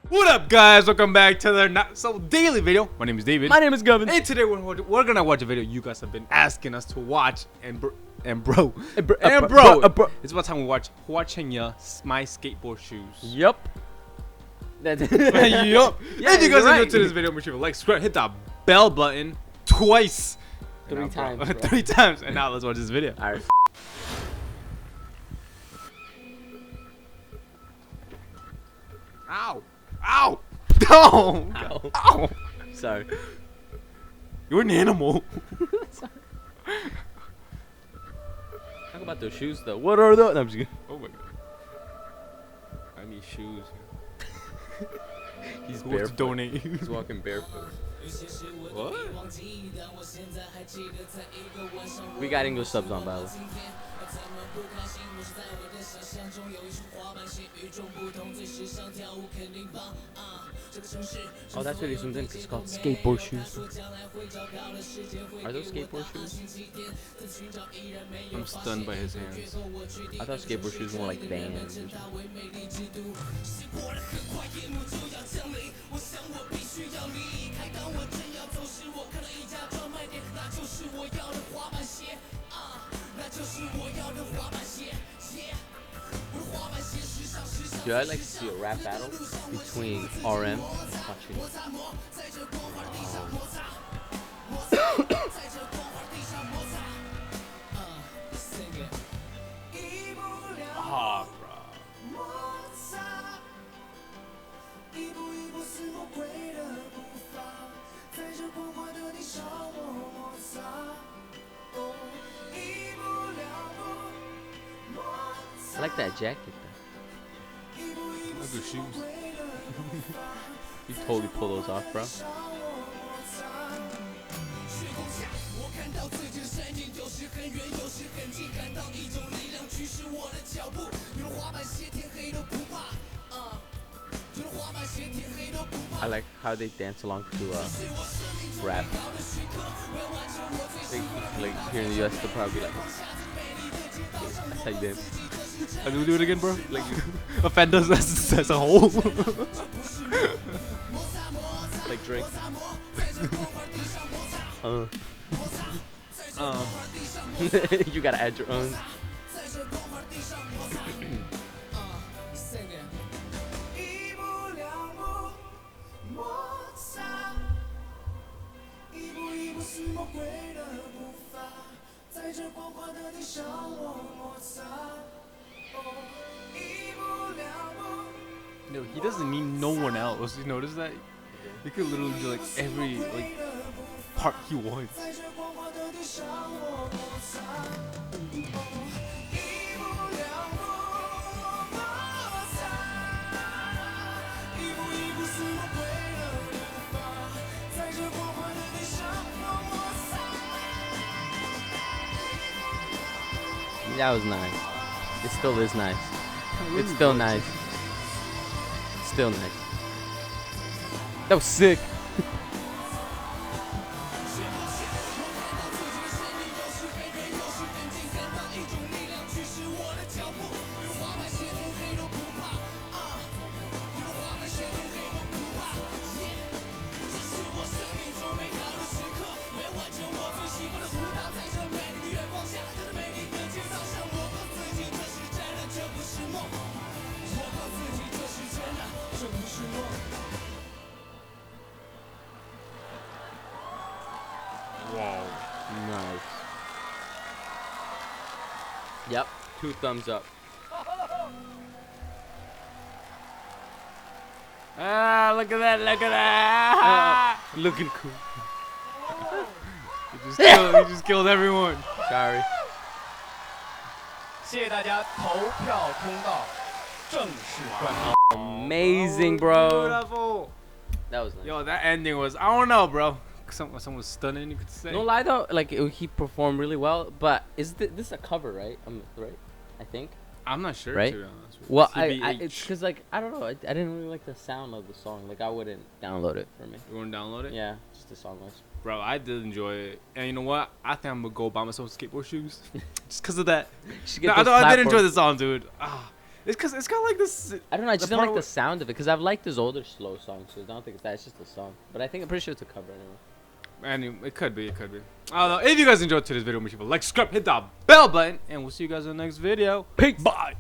What up, guys? Welcome back to the Not So Daily video. My name is David. My name is Gavin. And today we're gonna watch a video you guys have been asking us to watch. And bro, it's about time we watch HUA CHENYU My Skateboard Shoes. Yup. Yup. Yeah, if you guys are new to this video, make sure to like, subscribe, hit that bell button twice. Three times. 3 times. And now let's watch this video. Alright. Ow! Ow! No! Ow. Ow! Sorry. You're an animal. Sorry. Talk about those shoes though. What are those? No, I'm just kidding. Oh my god. I need shoes. He's Who wants to barefoot. donate? He's walking barefoot. What? We got English subs on, by the way. Oh, that's what he zoomed in because it's called skateboard shoes. Are those skateboard shoes? I'm stunned by his hands. I thought skateboard shoes were more like Vans. Dude, I'd like to see a rap battle between RM and Watching. Oh, bro. I like that jacket though. Look at shoes. You totally pull those off, bro. I like how they dance along to rap. Like here in the US, they'll probably be like, that's how you dance. How do we do it again, bro? Like, offend us as a whole. Like drink. You gotta add your own. No, he doesn't need no one else. You notice that? He could literally do like every part he wants. That was nice. It still is nice. It's still nice. Still nice. That was sick. Wow. Nice. Yep, 2 thumbs up. Ah, look at that, look at that. Looking cool. He just killed everyone. Sorry. 谢谢大家投票通道正式关闭。 Amazing, bro. Beautiful. That was nice. Yo, that ending was, I don't know, bro. Someone was stunning, you could say. No lie though, like he performed really well. But is this a cover, right? Right? I think. I'm not sure, Right? to be honest with you. Well, CBH. it's because like I don't know. I didn't really like the sound of the song. Like I wouldn't download it for me. You want to download it? Yeah, just the song was. Bro, I did enjoy it. And you know what? I think I'm going to go buy myself skateboard shoes. Just because of that. Should No, get those I did enjoy platform- the song, dude. Ah, It's because it's got like this. I don't know. I just the don't part like the sound of it because I've liked his older slow songs, so I don't think it's that. It's just a song. But I'm pretty sure it's a cover anyway. And it could be. I don't know. If you guys enjoyed today's video, make sure to like, subscribe, hit that bell button, and we'll see you guys in the next video. Peace. Bye.